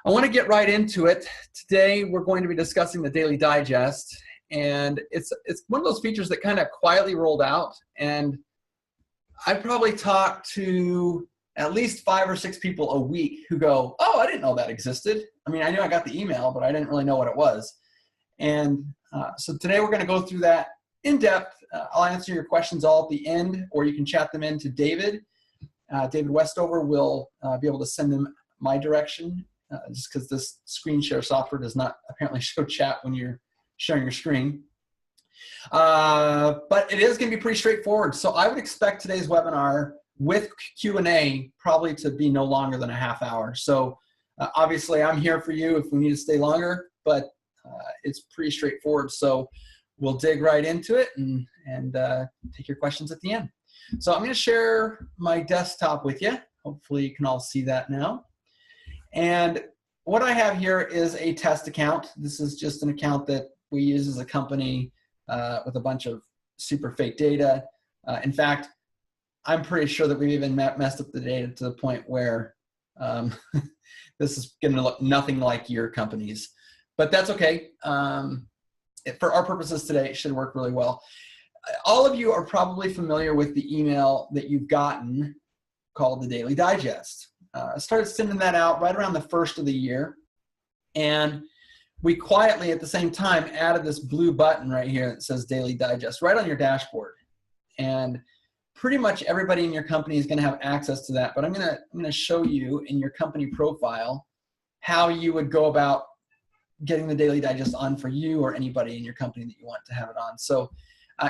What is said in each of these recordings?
I want to get right into it. Today, we're going to be discussing the Daily Digest, and it's one of those features that kind of quietly rolled out, and I probably talk to at least 5 or 6 people a week who go, oh, I didn't know that existed. I mean, I knew I got the email, but I didn't really know what it was. And so today we're going to go through that in depth. I'll answer your questions all at the end, or you can chat them in to David. David Westover will be able to send them my direction, just because this screen share software does not apparently show chat when you're sharing your screen. But it is going to be pretty straightforward. So I would expect today's webinar with Q&A probably to be no longer than a half hour. So obviously I'm here for you if we need to stay longer, but it's pretty straightforward. So we'll dig right into it and take your questions at the end. So I'm going to share my desktop with you. Hopefully you can all see that now. And what I have here is a test account. This is just an account that we use as a company with a bunch of super fake data. In fact, I'm pretty sure that we've even messed up the data to the point where this is going to look nothing like your company's. But that's okay. For our purposes today, it should work really well. All of you are probably familiar with the email that you've gotten called the Daily Digest. I started sending that out right around the first of the year. And we quietly, at the same time, added this blue button right here that says Daily Digest right on your dashboard. And pretty much everybody in your company is going to have access to that. But I'm going to show you in your company profile how you would go about getting the Daily Digest on for you or anybody in your company that you want to have it on. So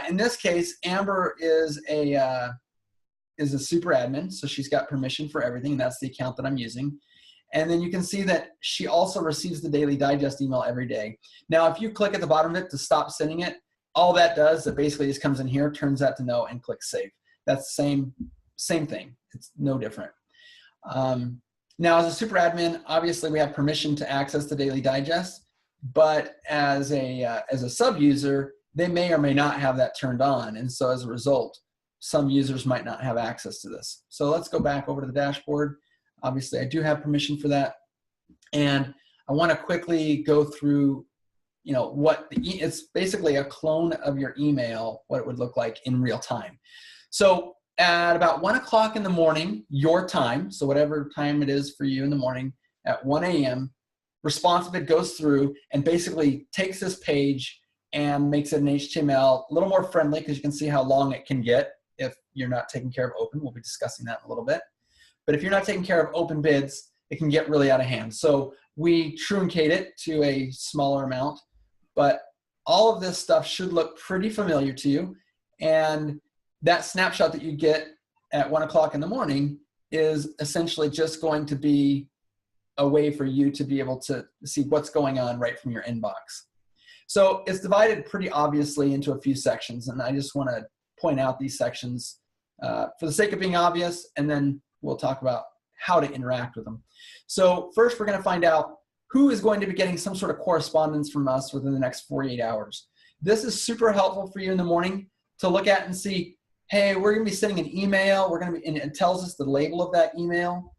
in this case, Amber is a super admin, so she's got permission for everything. That's the account that I'm using. And then you can see that she also receives the Daily Digest email every day. Now, if you click at the bottom of it to stop sending it, all that does, it basically just comes in here, turns that to no, and clicks save. That's the same thing. It's no different. Now, as a super admin, obviously we have permission to access the Daily Digest, but as a sub user, they may or may not have that turned on. And so as a result, some users might not have access to this. So let's go back over to the dashboard. Obviously, I do have permission for that. And I want to quickly go through, it's basically a clone of your email, what it would look like in real time. So at about 1 o'clock in the morning, your time, so whatever time it is for you in the morning, at 1 a.m., ResponsiBid goes through and basically takes this page and makes it an HTML, a little more friendly because you can see how long it can get if you're not taking care of open. We'll be discussing that in a little bit. But if you're not taking care of open bids, it can get really out of hand. So we truncate it to a smaller amount, but all of this stuff should look pretty familiar to you. And that snapshot that you get at 1 o'clock in the morning is essentially just going to be a way for you to be able to see what's going on right from your inbox. So it's divided pretty obviously into a few sections, and I just want to point out these sections for the sake of being obvious, and then we'll talk about how to interact with them. So first, we're going to find out who is going to be getting some sort of correspondence from us within the next 48 hours. This is super helpful for you in the morning to look at and see, hey, we're going to be sending an email. And it tells us the label of that email.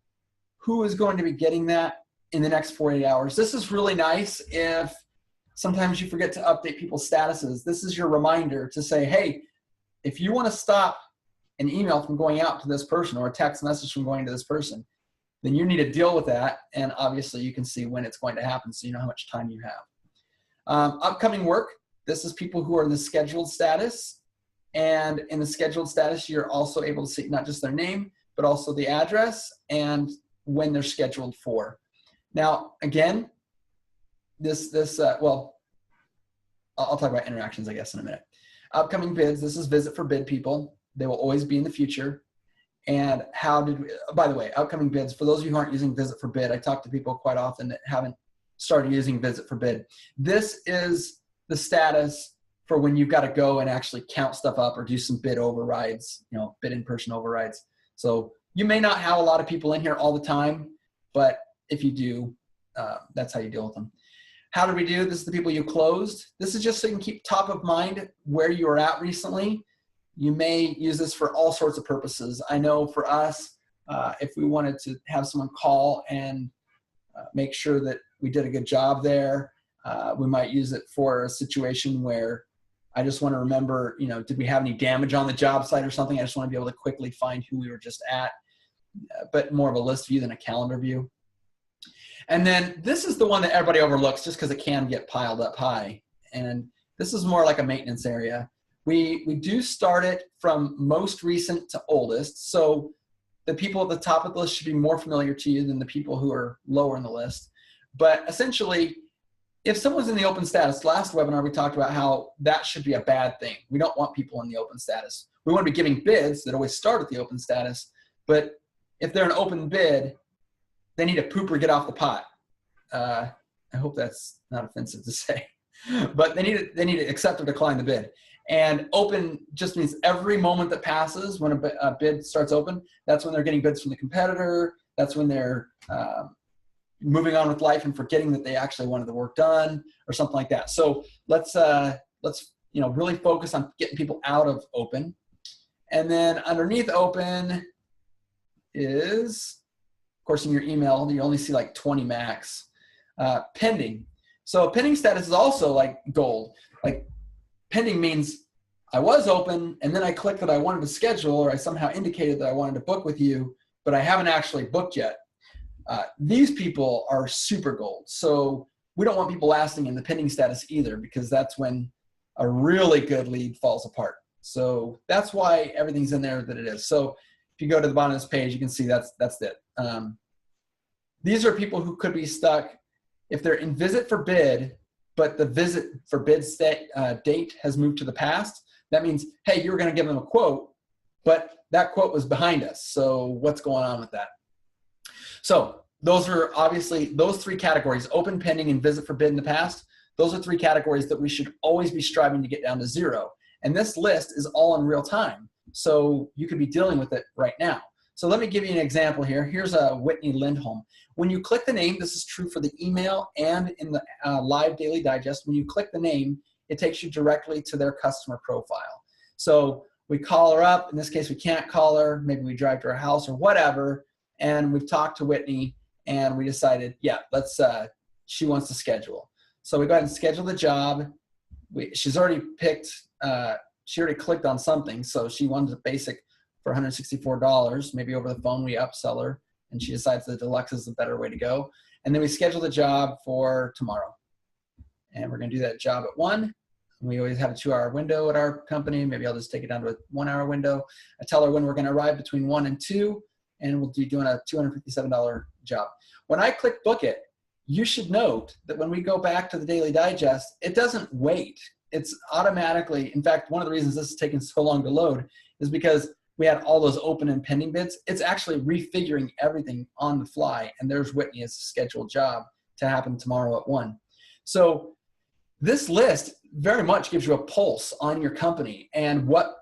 Who is going to be getting that in the next 48 hours? This is really nice if sometimes you forget to update people's statuses. This is your reminder to say, hey, if you want to stop an email from going out to this person or a text message from going to this person, then you need to deal with that. And obviously you can see when it's going to happen so you know how much time you have. Upcoming work, this is people who are in the scheduled status. And in the scheduled status, you're also able to see not just their name, but also the address and when they're scheduled for. Now, again, well, I'll talk about interactions, I guess, in a minute. Upcoming bids, this is visit for bid people. They will always be in the future. And by the way, upcoming bids, for those of you who aren't using visit for bid, I talk to people quite often that haven't started using visit for bid. This is the status for when you've got to go and actually count stuff up or do some bid overrides, bid in-person overrides. So you may not have a lot of people in here all the time, but if you do, that's how you deal with them. How did we do? This is the people you closed. This is just so you can keep top of mind where you were at recently. You may use this for all sorts of purposes. I know for us, if we wanted to have someone call and make sure that we did a good job there. We might use it for a situation where I just want to remember, did we have any damage on the job site or something? I just want to be able to quickly find who we were just at, but more of a list view than a calendar view. And then this is the one that everybody overlooks just because it can get piled up high. And this is more like a maintenance area. We do start it from most recent to oldest. So the people at the top of the list should be more familiar to you than the people who are lower in the list. But essentially, if someone's in the open status, last webinar we talked about how that should be a bad thing. We don't want people in the open status. We want to be giving bids that always start at the open status, but if they're an open bid, they need to poop or get off the pot. I hope that's not offensive to say, but they need to accept or decline the bid. And open just means every moment that passes when a bid starts open, that's when they're getting bids from the competitor. That's when they're moving on with life and forgetting that they actually wanted the work done or something like that. So let's really focus on getting people out of open. And then underneath open is, of course, in your email, you only see like 20 max. Pending. So pending status is also like gold. Like pending means I was open and then I clicked that I wanted to schedule, or I somehow indicated that I wanted to book with you, but I haven't actually booked yet. These people are super gold. So we don't want people lasting in the pending status either, because that's when a really good lead falls apart. So that's why everything's in there that it is. So if you go to the bottom of this page, you can see that's it. These are people who could be stuck if they're in visit for bid, but the visit for bid date has moved to the past. That means, hey, you were going to give them a quote, but that quote was behind us. So what's going on with that? So those are obviously those three categories: open, pending, and visit for bid in the past. Those are three categories that we should always be striving to get down to 0. And this list is all in real time. So you could be dealing with it right now. So let me give you an example here. Here's a Whitney Lindholm. When you click the name, this is true for the email and in the live daily digest. When you click the name, it takes you directly to their customer profile. So we call her up. In this case, we can't call her. Maybe we drive to her house or whatever. And we've talked to Whitney and we decided, yeah, she wants to schedule. So we go ahead and schedule the job. She's already picked, she already clicked on something. So she wanted the basic for $164. Maybe over the phone we upsell her and she decides the deluxe is the better way to go. And then we schedule the job for tomorrow. And we're gonna do that job at 1. We always have a 2-hour window at our company. Maybe I'll just take it down to a 1-hour window. I tell her when we're gonna arrive between 1 and 2, and we'll be doing a $257 job. When I click book it, you should note that when we go back to the daily digest, it doesn't wait. It's automatically, in fact, one of the reasons this is taking so long to load is because we had all those open and pending bids. It's actually refiguring everything on the fly, and there's Whitney's scheduled job to happen tomorrow at 1. So this list very much gives you a pulse on your company and what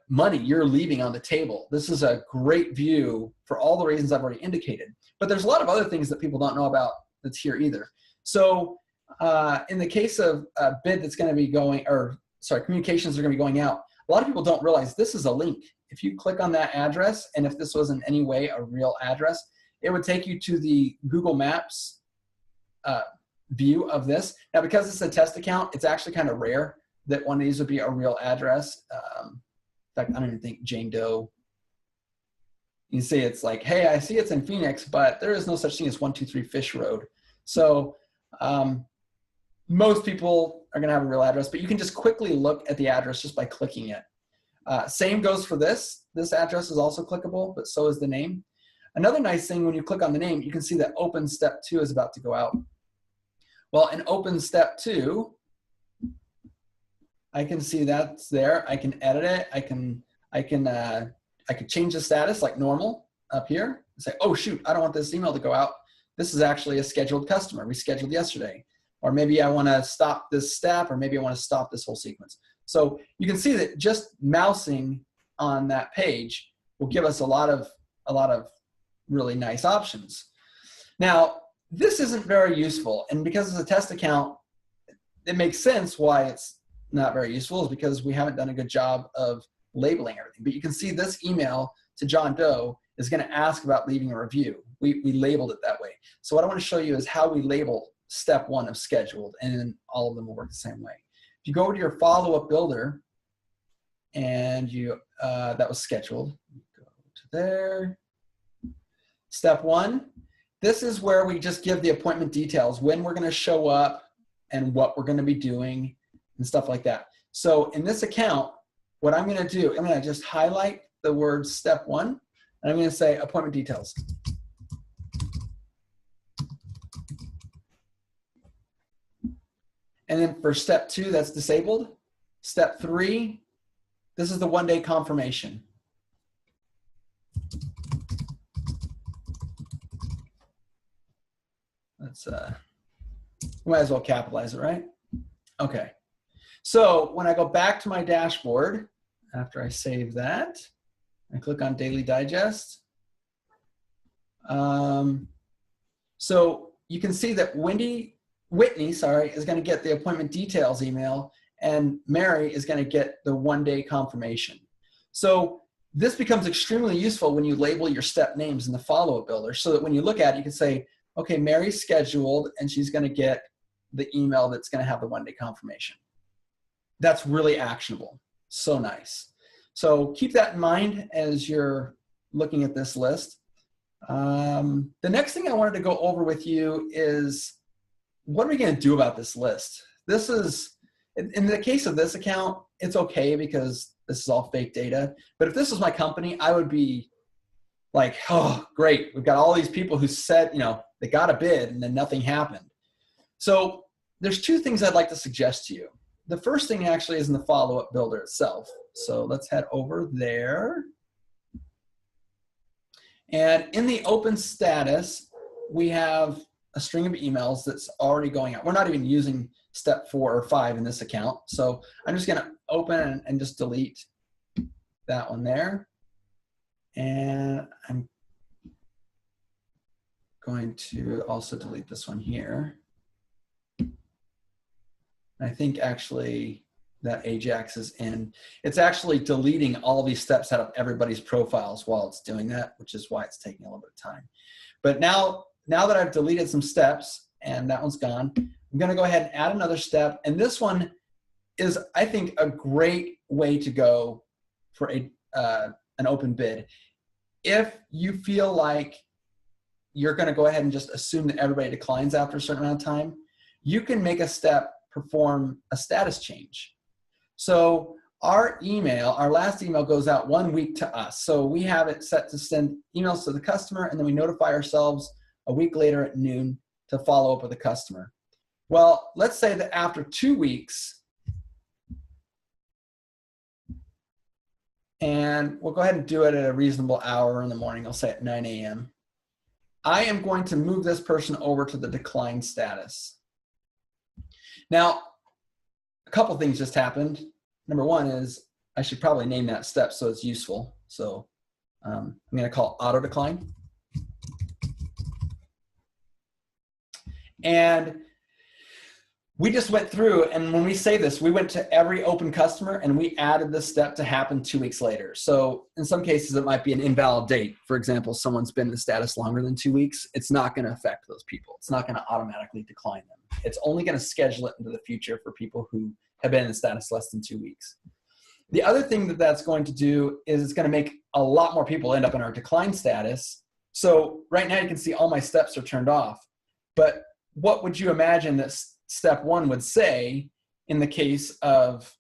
money you're leaving on the table. This is a great view for all the reasons I've already indicated. But there's a lot of other things that people don't know about that's here either. So in the case of a bid that's going to be going, communications are going to be going out, a lot of people don't realize this is a link. If you click on that address, and if this was in any way a real address, it would take you to the Google Maps view of this. Now, because it's a test account, it's actually kind of rare that one of these would be a real address. In fact, I don't even think Jane Doe. You see it's like, hey, I see it's in Phoenix, but there is no such thing as 123 Fish Road. So most people are going to have a real address, but you can just quickly look at the address just by clicking it. Same goes for this. This address is also clickable, but so is the name. Another nice thing, when you click on the name, you can see that open step 2 is about to go out. Well, in open step 2, I can see that's there. I can edit it. I can change the status like normal up here and say, oh shoot, I don't want this email to go out. This is actually a scheduled customer. We scheduled yesterday. Or maybe I want to stop this step, or maybe I want to stop this whole sequence. So you can see that just mousing on that page will give us a lot of really nice options. Now, this isn't very useful, and because it's a test account, it makes sense why it's not very useful, is because we haven't done a good job of labeling everything. But you can see this email to John Doe is going to ask about leaving a review. we labeled it that way. So what I want to show you is how we label step 1 of scheduled, and then all of them will work the same way. If you go over to your follow-up builder, and you that was scheduled, go to there. Step 1, this is where we just give the appointment details, when we're going to show up and what we're going to be doing and stuff like that. So in this account, what I'm going to do, I'm going to just highlight the word step 1, and I'm going to say appointment details. And then for step 2, that's disabled. Step 3, this is the 1-day confirmation. Let's, we might as well capitalize it, right? Okay. So when I go back to my dashboard, after I save that, I click on Daily Digest. So you can see that Whitney, is going to get the appointment details email, and Mary is going to get the 1-day confirmation. So this becomes extremely useful when you label your step names in the follow-up builder, so that when you look at it, you can say, okay, Mary's scheduled, and she's going to get the email that's going to have the 1-day confirmation. That's really actionable. So nice. So keep that in mind as you're looking at this list. The next thing I wanted to go over with you is, what are we going to do about this list? This is, in the case of this account, it's okay because this is all fake data. But if this was my company, I would be like, oh, great. We've got all these people who said, they got a bid and then nothing happened. So there's 2 things I'd like to suggest to you. The first thing actually is in the follow-up builder itself. So let's head over there. And in the open status, we have a string of emails that's already going out. We're not even using step 4 or 5 in this account. So I'm just going to open and just delete that one there. And I'm going to also delete this one here. I think actually that Ajax is in. It's actually deleting all these steps out of everybody's profiles while it's doing that, which is why it's taking a little bit of time. But now that I've deleted some steps and that one's gone, I'm going to go ahead and add another step. And this one is, I think, a great way to go for an open bid. If you feel like you're going to go ahead and just assume that everybody declines after a certain amount of time, you can make a step perform a status change. So our last email goes out 1 week to us. So we have it set to send emails to the customer, and then we notify ourselves a week later at noon to follow up with the customer. Well, let's say that after 2 weeks, and we'll go ahead and do it at a reasonable hour in the morning, I'll say at 9 a.m. I am going to move this person over to the decline status. Now, a couple things just happened. Number one is I should probably name that step so it's useful. So I'm going to call auto decline. And we just went through, and when we say this, we went to every open customer and we added this step to happen 2 weeks later. So in some cases, it might be an invalid date. For example, someone's been in the status longer than 2 weeks. It's not going to affect those people. It's not going to automatically decline them. It's only going to schedule it into the future for people who have been in the status less than 2 weeks. The other thing that that's going to do is it's going to make a lot more people end up in our decline status. So right now you can see all my steps are turned off. But what would you imagine that step 1 would say in the case of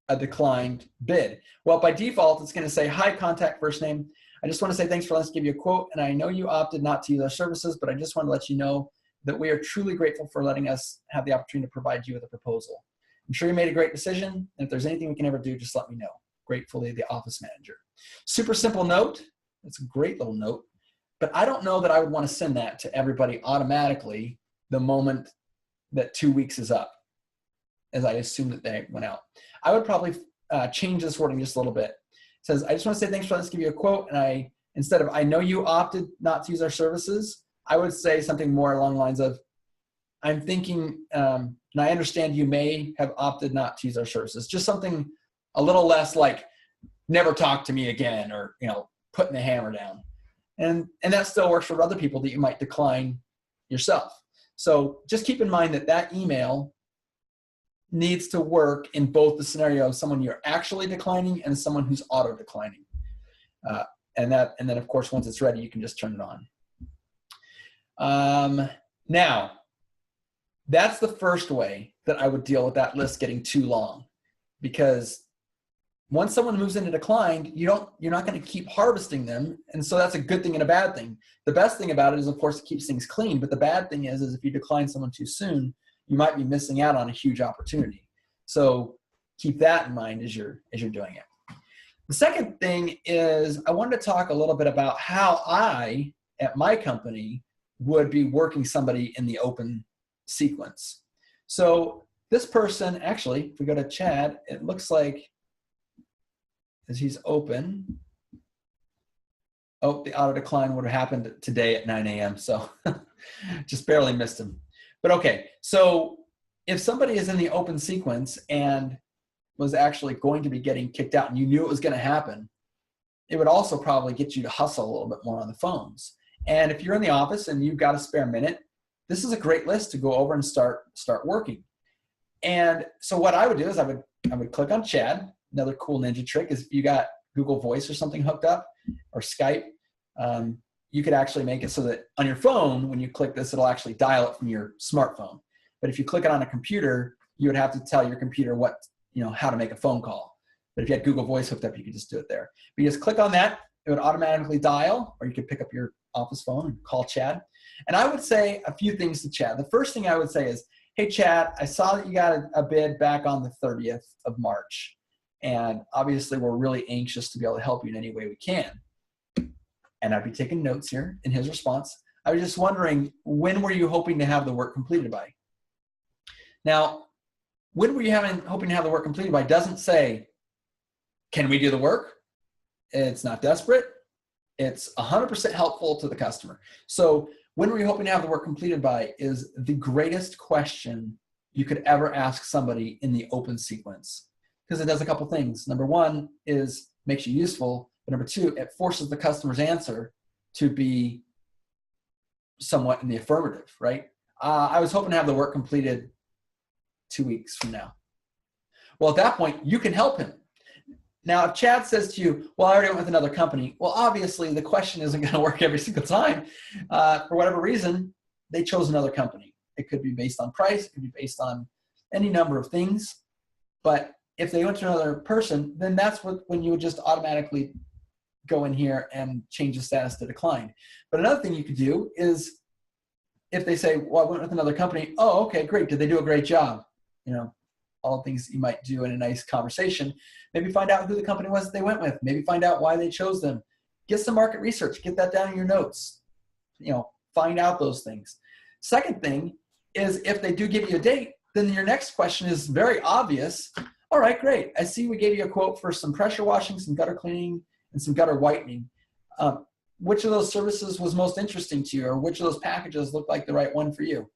a declined bid? Well, by default, it's going to say, hi, contact first name. I just want to say thanks for letting us give you a quote. And I know you opted not to use our services, but I just want to let you know that we are truly grateful for letting us have the opportunity to provide you with a proposal. I'm sure you made a great decision. And if there's anything we can ever do, just let me know. Gratefully, the office manager. Super simple note. It's a great little note. But I don't know that I would want to send that to everybody automatically the moment that 2 weeks is up, as I assume that they went out. I would probably change this wording just a little bit. It says, I just want to say thanks for letting us give you a quote. And instead of, I know you opted not to use our services, I would say something more along the lines of, I'm thinking, and I understand you may have opted not to use our services. Just something a little less like, never talk to me again, or putting the hammer down. And that still works for other people that you might decline yourself. So just keep in mind that that email needs to work in both the scenario of someone you're actually declining and someone who's auto declining. And then of course, once it's ready, you can just turn it on. Now, that's the first way that I would deal with that list getting too long, because once someone moves into decline, you're not going to keep harvesting them. And so that's a good thing and a bad thing. The best thing about it is, of course, it keeps things clean. But the bad thing is if you decline someone too soon, you might be missing out on a huge opportunity. So keep that in mind as you're doing it. The second thing is I wanted to talk a little bit about how I, at my company, would be working somebody in the open sequence. So this person, actually, if we go to Chad, it looks like as he's open, oh, the auto decline would have happened today at 9 a.m. So just barely missed him. But okay, so if somebody is in the open sequence and was actually going to be getting kicked out and you knew it was going to happen, it would also probably get you to hustle a little bit more on the phones. And if you're in the office and you've got a spare minute, this is a great list to go over and start working. And so what I would do is I would click on Chad. Another cool ninja trick is if you got Google Voice or something hooked up, or Skype, you could actually make it so that on your phone, when you click this, it'll actually dial it from your smartphone. But if you click it on a computer, you would have to tell your computer how to make a phone call. But if you had Google Voice hooked up, you could just do it there. But you just click on that, it would automatically dial, or you could pick up your office phone and call Chad. And I would say a few things to Chad. The first thing I would say is, hey, Chad, I saw that you got a bid back on the 30th of March. And obviously, we're really anxious to be able to help you in any way we can. And I'd be taking notes here in his response. I was just wondering, when were you hoping to have the work completed by? Now, when were you hoping to have the work completed by doesn't say, can we do the work? It's not desperate. It's 100% helpful to the customer. So when were you hoping to have the work completed by is the greatest question you could ever ask somebody in the open sequence. Because it does a couple things. Number one is makes you useful. But number two, it forces the customer's answer to be somewhat in the affirmative, right? I was hoping to have the work completed 2 weeks from now. Well, at that point, you can help him. Now, if Chad says to you, well, I already went with another company, well, obviously the question isn't going to work every single time. For whatever reason, they chose another company. It could be based on price. It could be based on any number of things. But if they went to another person, then that's when you would just automatically go in here and change the status to declined. But another thing you could do is if they say, well, I went with another company. Oh, okay, great. Did they do a great job? All the things you might do in a nice conversation. Maybe find out who the company was that they went with. Maybe find out why they chose them. Get some market research. Get that down in your notes. Find out those things. Second thing is if they do give you a date, then your next question is very obvious. All right, great. I see we gave you a quote for some pressure washing, some gutter cleaning, and some gutter whitening. Which of those services was most interesting to you, or which of those packages looked like the right one for you?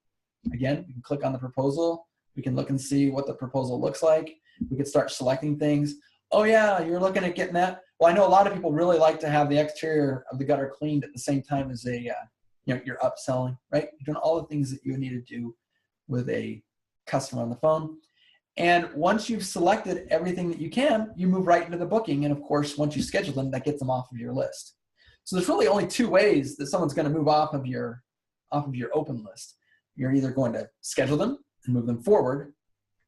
Again, you can click on the proposal. We can look and see what the proposal looks like. We could start selecting things. Oh yeah, you're looking at getting that. Well, I know a lot of people really like to have the exterior of the gutter cleaned at the same time as you're upselling, right? You're doing all the things that you need to do with a customer on the phone. And once you've selected everything that you can, you move right into the booking. And of course, once you schedule them, that gets them off of your list. So there's really only two ways that someone's going to move off of your open list. You're either going to schedule them and move them forward,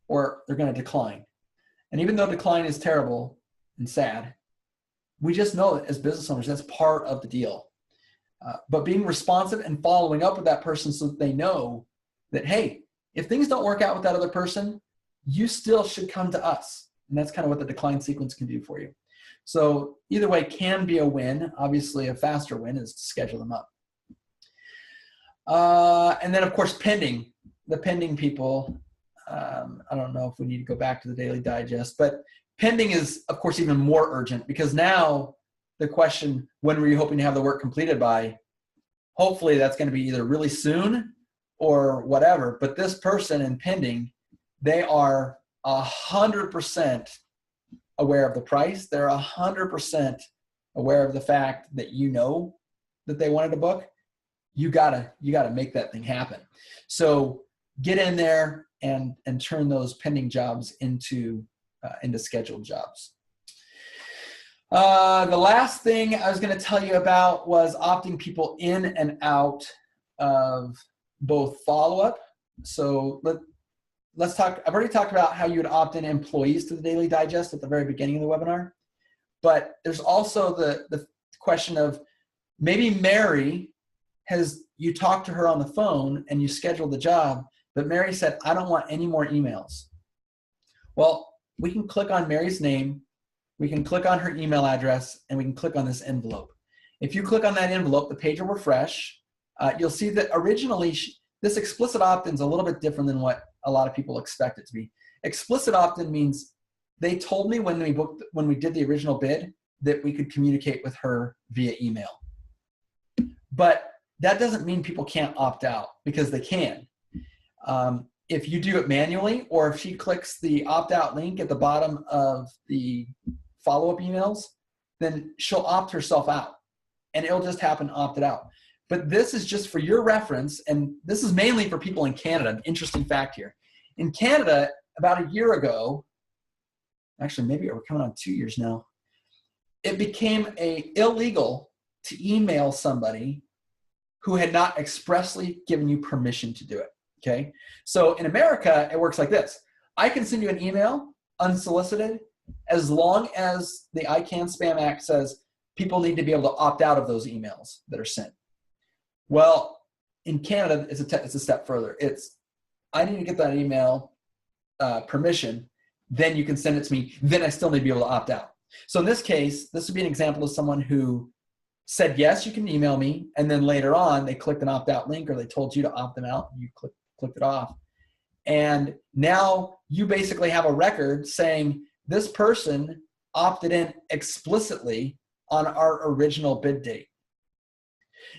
or they're going to decline. And even though decline is terrible and sad, we just know that as business owners, that's part of the deal. But being responsive and following up with that person so that they know that, hey, if things don't work out with that other person, you still should come to us. And that's kind of what the decline sequence can do for you. So either way can be a win. Obviously, a faster win is to schedule them up. And then, of course, pending. The pending people, I don't know if we need to go back to the Daily Digest, but pending is, of course, even more urgent because now the question, when were you hoping to have the work completed by? Hopefully that's going to be either really soon or whatever, but this person in pending, they are 100% aware of the price. They're 100% aware of the fact that that they wanted to book, you gotta make that thing happen. So get in there and turn those pending jobs into scheduled jobs. The last thing I was going to tell you about was opting people in and out of both follow-up. So let's talk. I've already talked about how you would opt in employees to the Daily Digest at the very beginning of the webinar, but there's also the question of maybe Mary you talked to her on the phone and you scheduled the job, but Mary said, I don't want any more emails. Well, we can click on Mary's name, we can click on her email address, and we can click on this envelope. If you click on that envelope, the page will refresh. You'll see that originally this explicit opt-in is a little bit different than what a lot of people expect it to be. Explicit opt-in means they told me when we did the original bid that we could communicate with her via email. But that doesn't mean people can't opt out, because they can. If you do it manually, or if she clicks the opt-out link at the bottom of the follow-up emails, then she'll opt herself out, and it'll just happen opted out. But this is just for your reference, and this is mainly for people in Canada. An interesting fact here. In Canada, about a year ago, actually maybe we're coming on 2 years now, it became illegal to email somebody who had not expressly given you permission to do it, okay? So in America, it works like this. I can send you an email unsolicited as long as the ICANN Spam Act says people need to be able to opt out of those emails that are sent. Well, in Canada, it's a step further. I need to get that email permission, then you can send it to me, then I still need to be able to opt out. So in this case, this would be an example of someone who said, yes, you can email me, and then later on they clicked an opt-out link, or they told you to opt them out, and you clicked it off. And now you basically have a record saying this person opted in explicitly on our original bid date.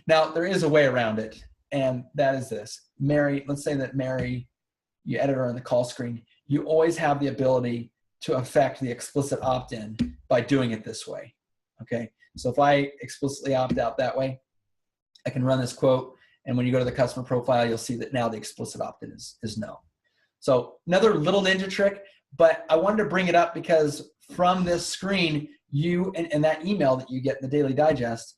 Now, there is a way around it, and that is this. Mary, let's say that Mary, you edit her on the call screen, you always have the ability to affect the explicit opt-in by doing it this way, okay? So if I explicitly opt out that way, I can run this quote, and when you go to the customer profile, you'll see that now the explicit opt-in is no. So another little ninja trick, but I wanted to bring it up because from this screen, you and that email that you get in the Daily Digest,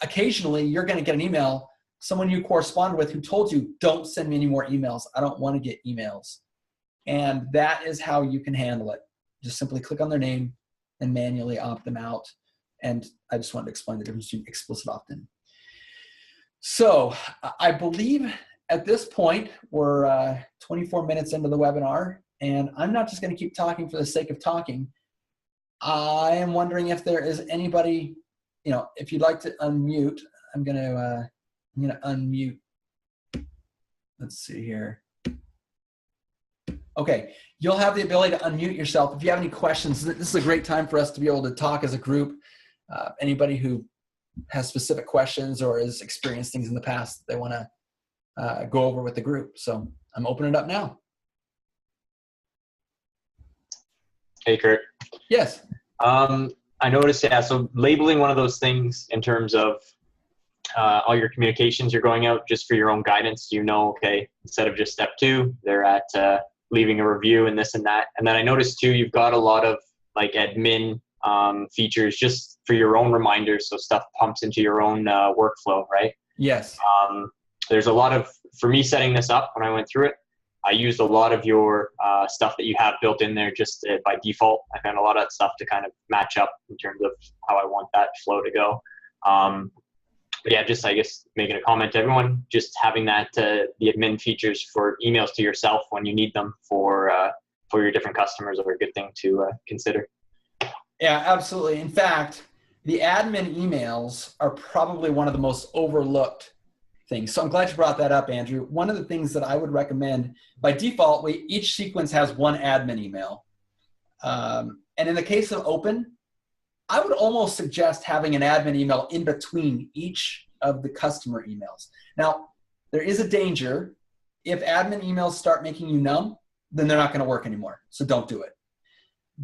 occasionally you're going to get an email, someone you correspond with who told you, don't send me any more emails. I don't want to get emails. And that is how you can handle it. Just simply click on their name and manually opt them out. And I just wanted to explain the difference between explicit opt-in. So I believe at this point, we're 24 minutes into the webinar, and I'm not just going to keep talking for the sake of talking. I am wondering if there is anybody, if you'd like to unmute, I'm going to unmute. Let's see here. Okay, you'll have the ability to unmute yourself. If you have any questions, this is a great time for us to be able to talk as a group. Anybody who has specific questions or has experienced things in the past that they want to go over with the group. So I'm opening it up now. Hey, Kurt. Yes. I noticed, so labeling one of those things in terms of all your communications you're going out just for your own guidance, okay, instead of just step 2, they're at leaving a review and this and that. And then I noticed too, you've got a lot of like admin features just for your own reminders. So stuff pumps into your own workflow, right? Yes. There's a lot of, for me setting this up when I went through it, I used a lot of your stuff that you have built in there just by default. I found a lot of that stuff to kind of match up in terms of how I want that flow to go. But yeah, just I guess making a comment to everyone, just having that the admin features for emails to yourself when you need them for your different customers are a good thing to consider. Yeah, absolutely. In fact, the admin emails are probably one of the most overlooked things. So I'm glad you brought that up, Andrew. One of the things that I would recommend, by default, each sequence has one admin email. And in the case of Open, I would almost suggest having an admin email in between each of the customer emails. Now, there is a danger. If admin emails start making you numb, then they're not going to work anymore. So don't do it.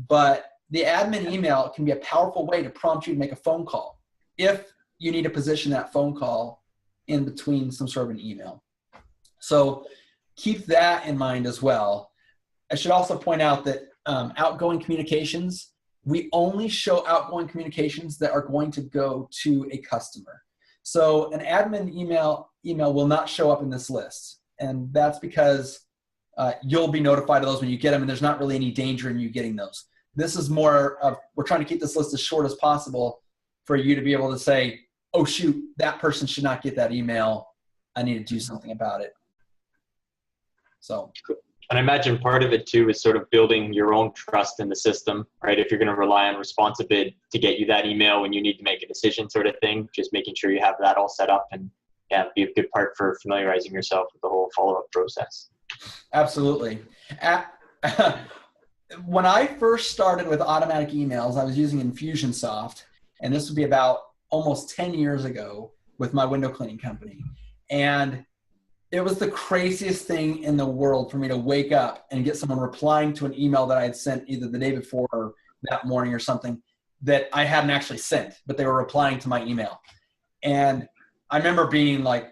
But the admin email can be a powerful way to prompt you to make a phone call. If you need to position that phone call in between some sort of an email. So keep that in mind as well. I should also point out that outgoing communications, we only show outgoing communications that are going to go to a customer. So an admin email will not show up in this list. And that's because you'll be notified of those when you get them, and there's not really any danger in you getting those. This is more of, we're trying to keep this list as short as possible for you to be able to say, oh shoot, that person should not get that email. I need to do something about it. So. And I imagine part of it too is sort of building your own trust in the system, right? If you're going to rely on ResponsiBid to get you that email when you need to make a decision sort of thing, just making sure you have that all set up, and yeah, be a good part for familiarizing yourself with the whole follow-up process. Absolutely. When I first started with automatic emails, I was using Infusionsoft, and this would be about almost 10 years ago with my window cleaning company. And it was the craziest thing in the world for me to wake up and get someone replying to an email that I had sent either the day before or that morning or something that I hadn't actually sent, but they were replying to my email. And I remember being like,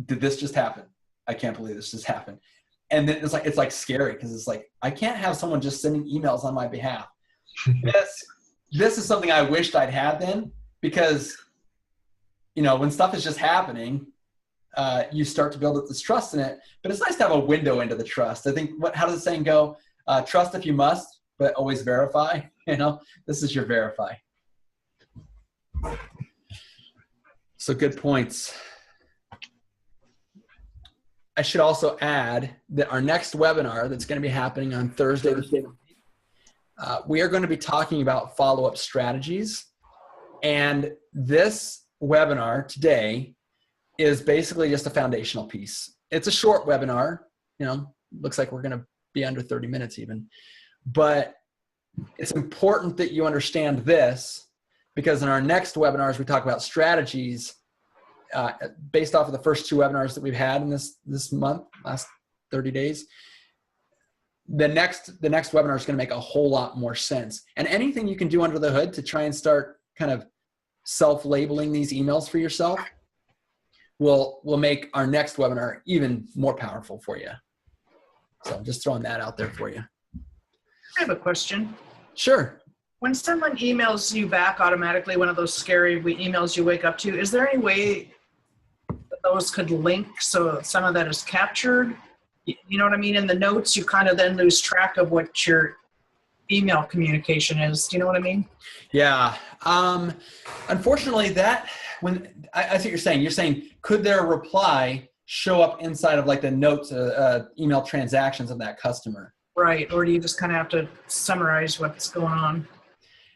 did this just happen? I can't believe this just happened. And then it's like scary, because it's like, I can't have someone just sending emails on my behalf. This is something I wished I'd had then, because, you know, when stuff is just happening, you start to build up this trust in it. But it's nice to have a window into the trust. I think, how does the saying go? Trust if you must, but always verify. You know, this is your verify. So good points. I should also add that our next webinar that's going to be happening on Thursday, we are going to be talking about follow-up strategies. And this webinar today is basically just a foundational piece. It's a short webinar, you know, looks like we're going to be under 30 minutes even. But it's important that you understand this, because in our next webinars, we talk about strategies based off of the first two webinars that we've had in this month, last 30 days. The next webinar is going to make a whole lot more sense. And anything you can do under the hood to try and start kind of self-labeling these emails for yourself will make our next webinar even more powerful for you. So I'm just throwing that out there for you. I have a question. Sure. When someone emails you back automatically, one of those scary emails you wake up to, is there any way that those could link so some of that is captured? You know what I mean? In the notes, you kind of then lose track of what your email communication is. Do you know what I mean? Yeah. Unfortunately, I see what you're saying, could their reply show up inside of like the notes, email transactions of that customer? Right. Or do you just kind of have to summarize what's going on?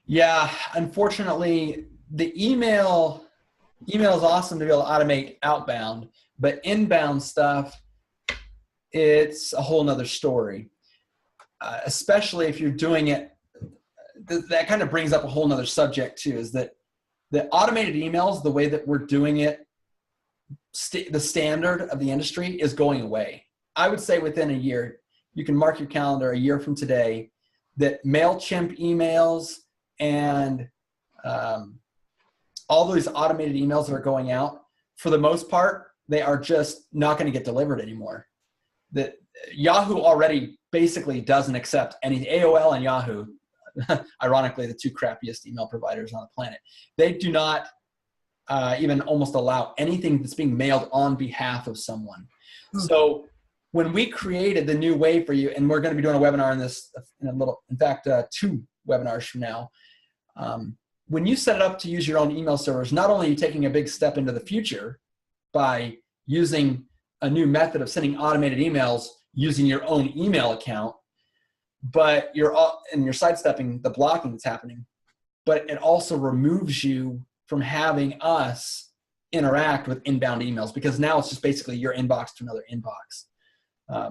Yeah. Unfortunately, the email is awesome to be able to automate outbound, but inbound stuff, it's a whole nother story. Especially if you're doing it, that kind of brings up a whole nother subject too, is that the automated emails, the way that we're doing it, the standard of the industry is going away. I would say within a year, you can mark your calendar a year from today, that MailChimp emails and all those automated emails that are going out, for the most part, they are just not going to get delivered anymore. That Yahoo already basically doesn't accept any, AOL and Yahoo, ironically, the two crappiest email providers on the planet. They do not even almost allow anything that's being mailed on behalf of someone. So when we created the new way for you, and we're going to be doing a webinar on this in fact, 2 webinars from now. When you set it up to use your own email servers, not only are you taking a big step into the future by using a new method of sending automated emails using your own email account, but you're sidestepping the blocking that's happening, but it also removes you from having us interact with inbound emails, because now it's just basically your inbox to another inbox.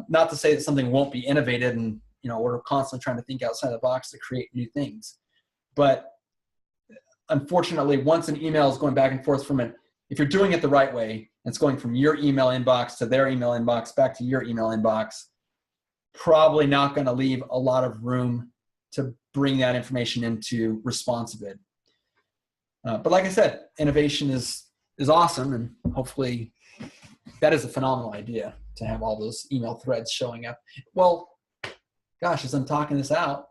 Not to say that something won't be innovated, and we're constantly trying to think outside the box to create new things. But unfortunately, once an email is going back and forth if you're doing it the right way, it's going from your email inbox to their email inbox back to your email inbox, probably not going to leave a lot of room to bring that information into ResponsiBid. But like I said, innovation is awesome, and hopefully that is a phenomenal idea to have all those email threads showing up. Well, gosh, as I'm talking this out,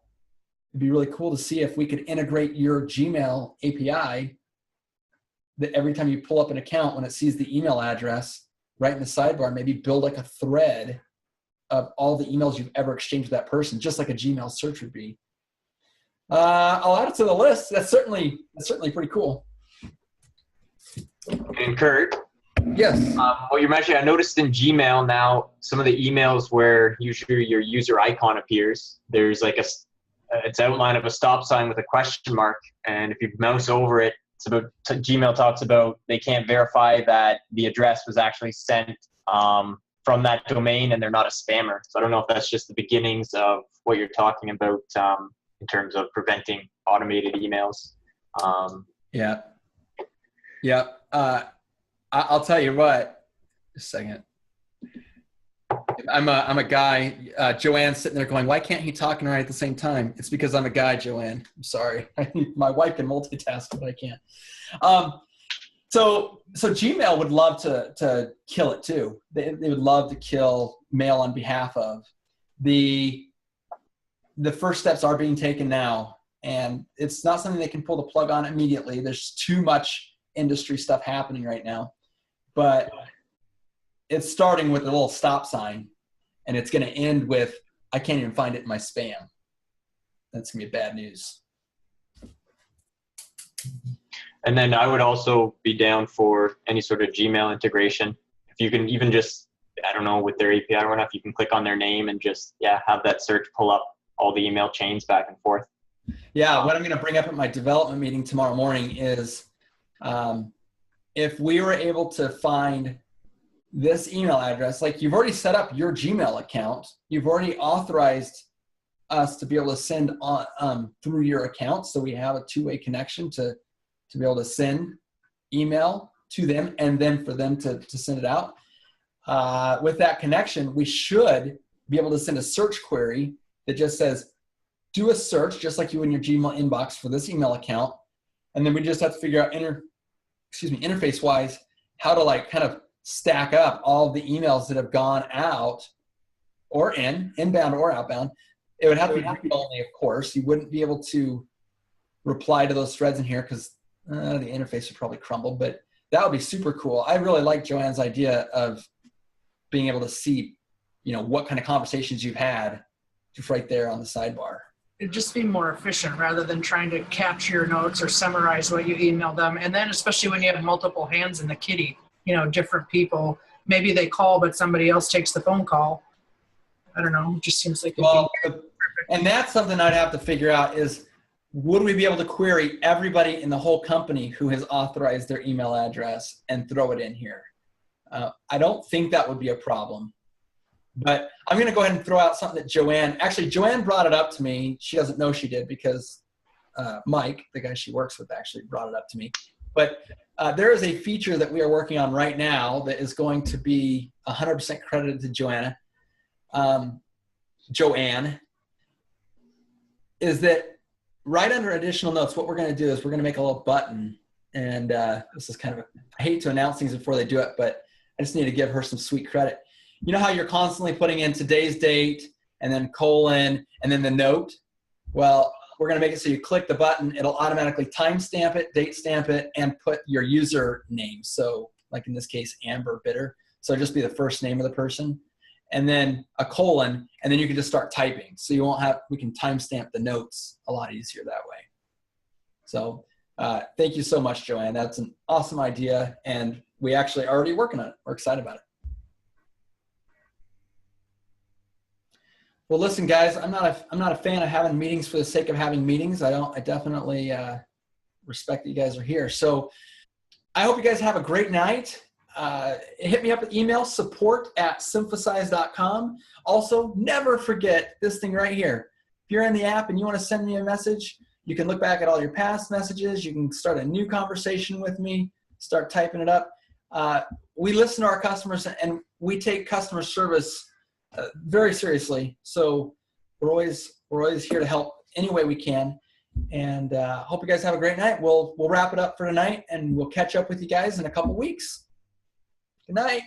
it'd be really cool to see if we could integrate your Gmail API that every time you pull up an account, when it sees the email address right in the sidebar, maybe build like a thread of all the emails you've ever exchanged with that person, just like a Gmail search would be. I'll add it to the list. That's certainly pretty cool. And Kurt, Yes. what you're mentioning, I noticed in Gmail now, some of the emails where usually your user icon appears, there's like it's outline of a stop sign with a question mark. And if you mouse over it, Gmail talks about they can't verify that the address was actually sent from that domain and they're not a spammer. So I don't know if that's just the beginnings of what you're talking about in terms of preventing automated emails. Yeah. I'll tell you what. Just a second. I'm a guy. Joanne's sitting there going, "Why can't he talk and write at the same time?" It's because I'm a guy, Joanne. I'm sorry. My wife can multitask, but I can't. So Gmail would love to kill it too. They would love to kill mail on behalf of. The first steps are being taken now, and it's not something they can pull the plug on immediately. There's too much industry stuff happening right now, but it's starting with a little stop sign, and it's going to end with, "I can't even find it in my spam." That's going to be bad news. And then I would also be down for any sort of Gmail integration. If you can even just, I don't know, with their API or whatnot, if you can click on their name and just, have that search pull up all the email chains back and forth. Yeah, what I'm going to bring up at my development meeting tomorrow morning is if we were able to find this email address, like you've already set up your Gmail account, you've already authorized us to be able to send on through your account, so we have a two-way connection to be able to send email to them and then for them to send it out. With that connection, we should be able to send a search query that just says, do a search just like you in your Gmail inbox for this email account. And then we just have to figure out interface-wise how to like kind of stack up all the emails that have gone out or inbound or outbound. It would have to be read-only, of course. You wouldn't be able to reply to those threads in here because the interface would probably crumble, but that would be super cool. I really like Joanne's idea of being able to see, what kind of conversations you've had just right there on the sidebar. It'd just be more efficient rather than trying to capture your notes or summarize what you emailed them. And then especially when you have multiple hands in the kitty, different people, maybe they call, but somebody else takes the phone call. I don't know. It just seems like and that's something I'd have to figure out is, would we be able to query everybody in the whole company who has authorized their email address and throw it in here? I don't think that would be a problem. But I'm going to go ahead and throw out something that Joanne brought it up to me. She doesn't know she did because Mike, the guy she works with, actually brought it up to me. But there is a feature that we are working on right now that is going to be 100% credited to Joanne, is that right under additional notes, what we're going to do is we're going to make a little button. And this is kind of, I hate to announce things before they do it, but I just need to give her some sweet credit. You know how you're constantly putting in today's date and then colon and then the note? Well, we're going to make it so you click the button, it'll automatically timestamp it, date stamp it, and put your user name. So like in this case, Amber Bitter. So just be the first name of the person and then a colon, and then you can just start typing. So you won't have, we can timestamp the notes a lot easier that way. So thank you so much, Joanne. That's an awesome idea. And we actually are already working on it. We're excited about it. Well, listen, guys, I'm not a fan of having meetings for the sake of having meetings. I definitely respect that you guys are here. So I hope you guys have a great night. Hit me up at email, support@synthesize.com. Also, never forget this thing right here. If you're in the app and you want to send me a message, you can look back at all your past messages. You can start a new conversation with me, start typing it up. We listen to our customers and we take customer service very seriously. So we're always here to help any way we can. And hope you guys have a great night. We'll wrap it up for tonight, and we'll catch up with you guys in a couple weeks. Good night.